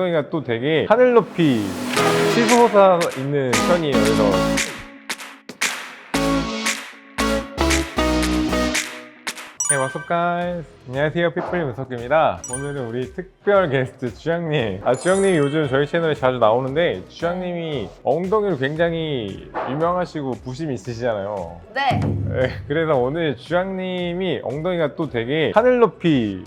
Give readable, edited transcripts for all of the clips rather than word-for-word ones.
엉덩이가 또 되게 하늘 높이 치솟아 있는 편이에요. 그래서 Hey, what's up guys? 안녕하세요, 핏불 문석규입니다. 오늘은 우리 특별 게스트 주영님. 주영님이 요즘 저희 채널에 자주 나오는데 주영님이 엉덩이로 굉장히 유명하시고 부심이 있으시잖아요. 네. 네, 그래서 오늘 주영님이 엉덩이가 또 되게 하늘 높이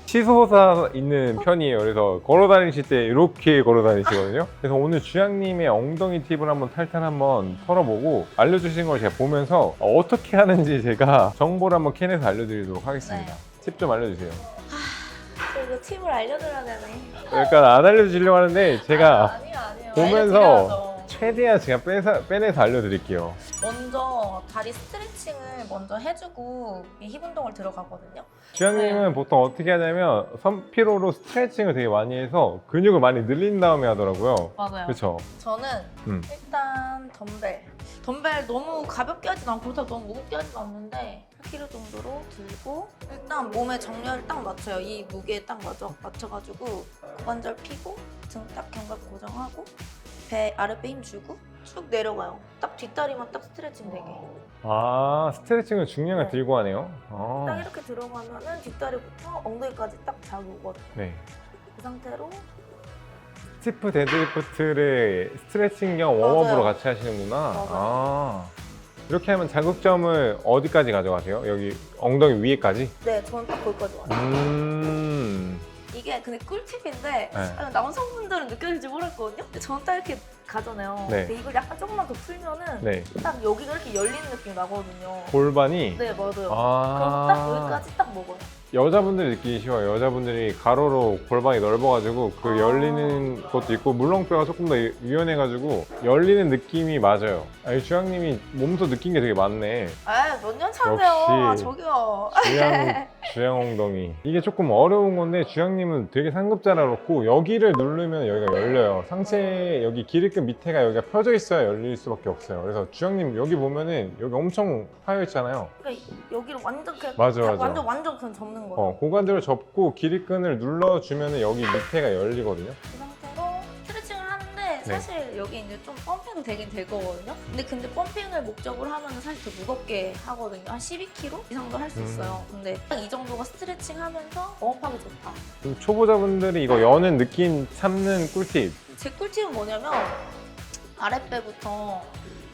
치솟아 있는 편이에요. 그래서 걸어 다니실 때 이렇게 걸어 다니시거든요. 그래서 오늘 주영님의 엉덩이 팁을 한번 탈탈 한번 털어보고 알려주신 걸 제가 보면서 어떻게 하는지 제가 정보를 한번 캔에서 알려드리도록 하겠습니다. 네. 팁 좀 알려주세요. 이거 팁을 알려드려야 되네. 약간 안 알려주려고 하는데 제가 아니요. 보면서 알려드려야죠. 최대한 제가 빼내서 알려드릴게요. 먼저 다리 스트레칭을 먼저 해주고 이 힙 운동을 들어가거든요. 주영님은 네. 보통 어떻게 하냐면 선피로로 스트레칭을 되게 많이 해서 근육을 많이 늘린 다음에 하더라고요. 맞아요. 그렇죠? 저는 일단 덤벨 너무 가볍게 하진 않고 그렇다고 너무 무겁게 하진 않는데 8kg 정도로 들고 일단 몸에 정렬을 딱 맞춰요. 이 무게에 딱 맞춰가지고 고관절 펴고 등 딱 견갑 고정하고 배 아랫배 힘 주고 쭉 내려가요. 딱 뒷다리만 딱 스트레칭 되게. 스트레칭을 중량을 네. 들고 하네요. 딱 이렇게 들어가면은 뒷다리부터 엉덩이까지 딱 잡으거든요. 네. 그 상태로 스티프 데드리프트를 스트레칭 겸 웜업으로 맞아요. 같이 하시는구나. 맞아요. 이렇게 하면 자극점을 어디까지 가져가세요? 여기 엉덩이 위에까지? 네, 저는 딱 거기까지 와요. 이게 근데 꿀팁인데 남성분들은 느껴질지 모르겠거든요. 근데 저는 딱 이렇게 가잖아요. 네. 근데 이걸 약간 조금만 더 풀면은 네. 딱 여기가 이렇게 열리는 느낌이 나거든요. 골반이? 네, 맞아요. 그럼 딱 여기까지 딱 먹어요. 여자분들이 느끼기 쉬워요. 여자분들이 가로로 골반이 넓어가지고 그 열리는 것도 있고 물렁뼈가 조금 더 유연해가지고 열리는 느낌이 맞아요. 주영님이 몸소 느낀 게 되게 많네. 몇 년 차세요. 역시. 저기요. 주영 엉덩이. 이게 조금 어려운 건데 주영님은 되게 상급자라 그렇고 여기를 누르면 여기가 열려요. 상체 여기 기립근 밑에가 여기가 펴져 있어야 열릴 수밖에 없어요. 그래서 주영님 여기 보면은 여기 엄청 파여 있잖아요. 그러니까 여기를 완전 그냥 맞아. 완전 그냥 접는 거예요. 고관절을 접고 기립근을 눌러주면 여기 밑에가 열리거든요. 그 상태로 스트레칭을 하는데 사실 여기 이제 좀 펌핑도 되긴 될 거거든요. 근데 펌핑을 목적으로 하면 사실 더 무겁게 하거든요. 한 12kg 이상도 할 수 있어요. 근데 딱 이 정도가 스트레칭 하면서 웜업하기 좋다. 좀 초보자분들이 이거 여는 느낌 참는 꿀팁. 제 꿀팁은 뭐냐면 아랫배부터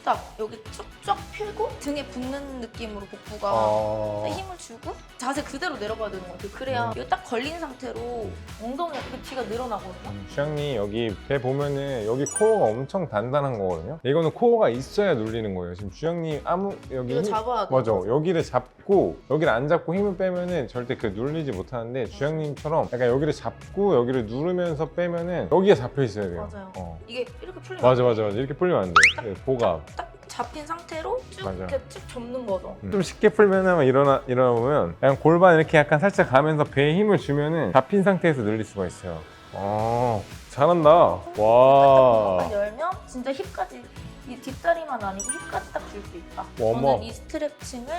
딱 여기 쭉쭉 펴고 등에 붙는 느낌으로 복부가 힘을 주고 자세 그대로 내려가야 되는 것 같아요. 그래야 이거 딱 걸린 상태로 엉덩이가 뒤가 늘어나거든요. 주영님 여기 배 보면은 여기 코어가 엄청 단단한 거거든요. 이거는 코어가 있어야 눌리는 거예요. 지금 주영님 여기 이거 잡아야 돼요. 맞아. 여기를 잡고 여기를 안 잡고 힘을 빼면은 절대 그 눌리지 못하는데 주영님처럼 약간 여기를 잡고 여기를 누르면서 빼면은 여기가 잡혀 있어야 돼요. 맞아요. 이게 이렇게 풀리면 맞아. 이렇게 풀리면 안 돼. 보갑. 딱 잡힌 상태로 쭉 맞아. 이렇게 쭉 접는 거죠. 좀 쉽게 풀면은 일어나보면 약간 골반 이렇게 약간 살짝 가면서 배에 힘을 주면은 잡힌 상태에서 늘릴 수가 있어요. 잘한다. 와. 딱 열면 진짜 힙까지 이 뒷다리만 아니고 힙까지 딱 줄 수 있다. 웜업. 저는 이 스트레칭을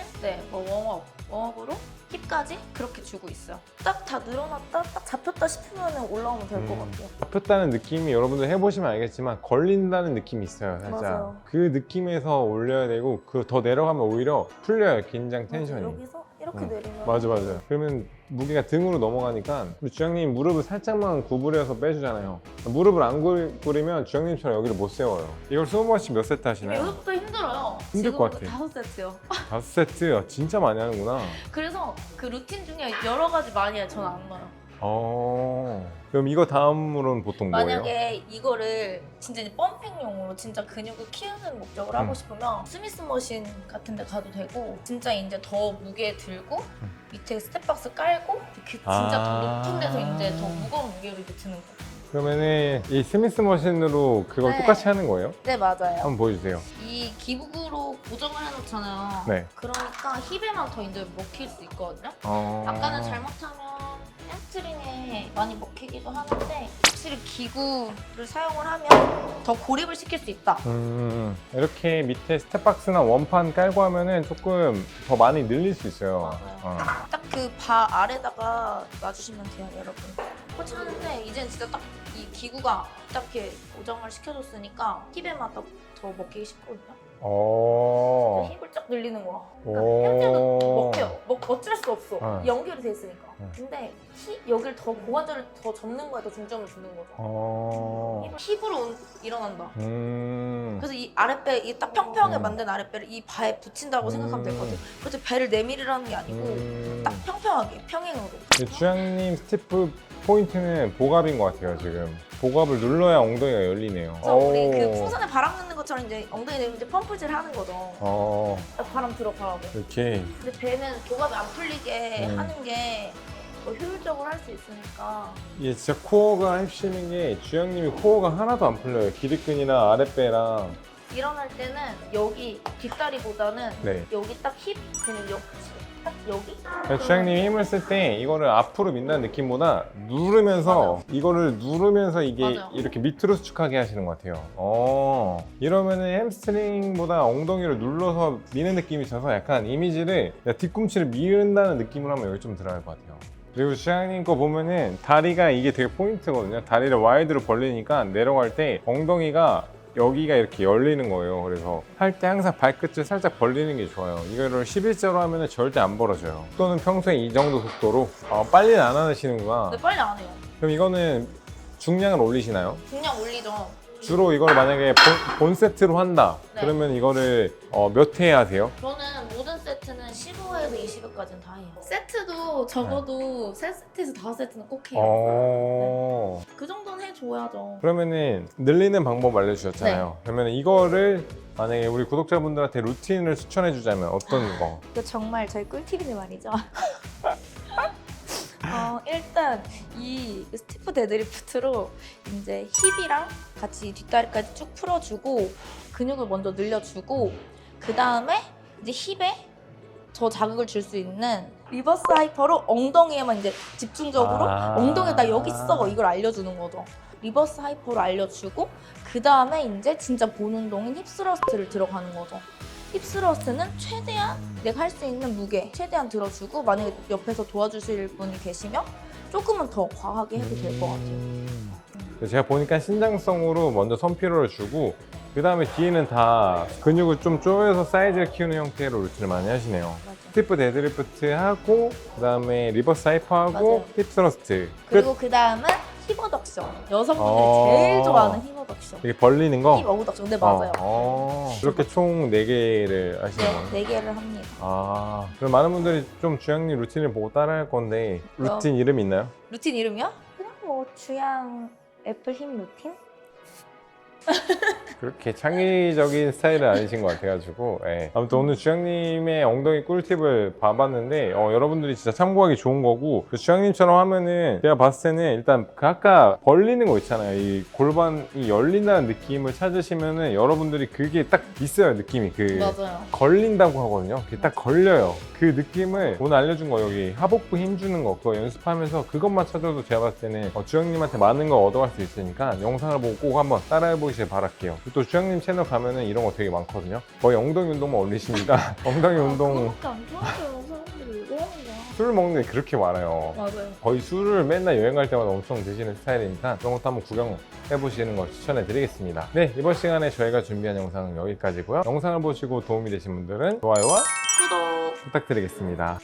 웜업으로 힙까지 그렇게 주고 있어요. 딱 다 늘어났다, 딱 잡혔다 싶으면 올라오면 될 것 같아요. 잡혔다는 느낌이 여러분들 해보시면 알겠지만 걸린다는 느낌이 있어요. 살짝. 맞아요. 그 느낌에서 올려야 되고 그 더 내려가면 오히려 풀려요. 긴장 텐션이. 여기서 이렇게 내리면 맞아. 그러면 무게가 등으로 넘어가니까 우리 주영님 무릎을 살짝만 구부려서 빼주잖아요. 무릎을 안 구부리면 주영님처럼 여기를 못 세워요. 이걸 20번씩 몇 세트 하시나요? 여기부터 힘들어요. 힘들 것 같아. 5세트요. 5세트? 진짜 많이 하는구나. 그래서 그 루틴 중에 여러 가지 많이 해요. 저는 안 넣어요. 그럼 이거 다음으로는 보통 뭐예요? 만약에 이거를 진짜 이제 펌핑용으로 진짜 근육을 키우는 목적으로 하고 싶으면 스미스 머신 같은 데 가도 되고 진짜 이제 더 무게 들고 밑에 스텝박스 깔고 진짜 더 높은 데서 이제 더 무거운 무게를 이렇게 드는 거. 그러면은 이 스미스 머신으로 그걸 네. 똑같이 하는 거예요? 네, 맞아요. 한번 보여주세요. 이 기북으로 고정을 해놓잖아요. 네. 그러니까 힙에만 더 이제 먹힐 수 있거든요. 아까는 잘못하면 햄스트링에 많이 먹히기도 하는데 확실히 기구를 사용을 하면 더 고립을 시킬 수 있다. 이렇게 밑에 스텝박스나 원판 깔고 하면은 조금 더 많이 늘릴 수 있어요. 딱 그 바 아래다가 놔주시면 돼요, 여러분. 꽂히는데 이제는 진짜 딱 이 기구가 딱 이렇게 고정을 시켜줬으니까 힙에만 더 먹히기 쉽거든요. 힙을 쫙 늘리는 거야. 현재도 먹혀요. 어쩔 수 없어. 연결이 돼 있으니까. 근데 여기를 더 고관절을 더 접는 거에 더 중점을 주는 거죠. 힙으로 일어난다. 그래서 이 아랫배, 이 딱 평평하게 만든 아랫배를 이 바에 붙인다고 생각하면 될 것 같아요. 그렇지 배를 내밀으라는 게 아니고 딱 평평하게, 평행으로. 주양님 스티프 포인트는 복압인 것 같아요, 지금. 복압을 눌러야 엉덩이가 열리네요. 그래서 우리 그 풍선에 바람 넣는 것처럼 이제 엉덩이 내리면 이제 펌프질 하는 거죠. 딱 바람 들어가라고. 이렇게. 근데 배는 복압이 안 풀리게 하는 게 더 효율적으로 할 수 있으니까. 이게 진짜 코어가 핵심인 게 주양님이 코어가 하나도 안 풀려요. 기립근이나 아랫배랑. 일어날 때는 여기 뒷다리보다는 네. 여기 딱 힙 근육 딱 여기? 주양님이 힘을 쓸 때 이거를 앞으로 민다는 느낌보다 누르면서 이거를 누르면서 이게 맞아요. 이렇게 밑으로 수축하게 하시는 것 같아요. 이러면은 햄스트링보다 엉덩이를 눌러서 미는 느낌이 있어서 약간 이미지를 뒤꿈치를 미른다는 느낌으로 하면 여기 좀 들어갈 것 같아요. 그리고 주양님 거 보면은 다리가 이게 되게 포인트거든요. 다리를 와이드로 벌리니까 내려갈 때 엉덩이가 여기가 이렇게 열리는 거예요. 그래서 할 때 항상 발끝을 살짝 벌리는 게 좋아요. 이거를 11자로 하면 절대 안 벌어져요. 속도는 평소에 이 정도 속도로 빨리는 안 하시는구나. 근데 빨리 안 해요. 그럼 이거는 중량을 올리시나요? 중량 올리죠. 주로 이걸 만약에 본 세트로 한다. 네. 그러면 이거를 몇 회 하세요? 저는 모든 세트는 15회에서 20회까지는 다 해요. 세트도 적어도 3세트에서 5세트는 꼭 해요. 그 정도는 해줘야죠. 그러면은 늘리는 방법 알려주셨잖아요. 그러면 이거를 만약에 우리 구독자분들한테 루틴을 추천해 주자면 어떤 거? 이거 정말 저희 꿀팁인데 말이죠. 일단 이 스티프 데드리프트로 이제 힙이랑 같이 뒷다리까지 쭉 풀어주고 근육을 먼저 늘려주고 그 다음에 이제 힙에 더 자극을 줄 수 있는 리버스 하이퍼로 엉덩이에만 이제 집중적으로 엉덩이에 나 여기 있어 이걸 알려주는 거죠. 리버스 하이퍼로 알려주고 그 다음에 이제 진짜 본 운동인 힙스러스트를 들어가는 거죠. 힙스러스트는 최대한 내가 할 수 있는 무게 최대한 들어주고 만약에 옆에서 도와주실 분이 계시면 조금은 더 과하게 해도 될 것 같아요. 제가 보니까 신장성으로 먼저 선피로를 주고 그 다음에 뒤에는 다 근육을 좀 쪼여서 사이즈를 키우는 형태로 루틴을 많이 하시네요. 맞아요. 스티프 데드리프트 하고 그 다음에 리버스 하이퍼 하고 맞아요. 힙스러스트 그리고 그 다음은 힙어덕션. 여성분들이 제일 좋아하는 힙어덕션. 이렇게 벌리는 거? 힙 어우덕션. 네, 맞아요. 이렇게 총 4개를 하시는 거예요? 네, 4개를 합니다. 그럼 많은 분들이 좀 주양님 루틴을 보고 따라 할 건데 루틴 이름 있나요? 루틴 이름이요? 그냥 뭐 주양 애플 힙 루틴? 그렇게 창의적인 스타일은 아니신 것 같아가지고 아무튼 오늘 주양님의 엉덩이 꿀팁을 봐봤는데 여러분들이 진짜 참고하기 좋은 거고 주양님처럼 하면은 제가 봤을 때는 일단 그 아까 벌리는 거 있잖아요. 이 골반이 열린다는 느낌을 찾으시면은 여러분들이 그게 딱 있어요. 느낌이 맞아요. 걸린다고 하거든요. 그게 딱 걸려요. 그 느낌을 오늘 알려준 거 여기 하복부 힘주는 거 그거 연습하면서 그것만 찾아도 제가 봤을 때는 주양님한테 많은 걸 얻어갈 수 있으니까 영상을 보고 꼭 한번 따라해보시길 바랄게요. 또 주양님 채널 가면은 이런 거 되게 많거든요. 거의 엉덩이 운동만 올리시니까 엉덩이 운동 그렇게 안 좋아해요. 사람들이 이거 하는 거야. 술 먹는 게 그렇게 많아요. 맞아요. 거의 술을 맨날 여행 갈 때마다 엄청 드시는 스타일이니까 그런 것도 한번 구경해보시는 걸 추천해 드리겠습니다. 네, 이번 시간에 저희가 준비한 영상은 여기까지고요. 영상을 보시고 도움이 되신 분들은 좋아요와 구독! 부탁드리겠습니다.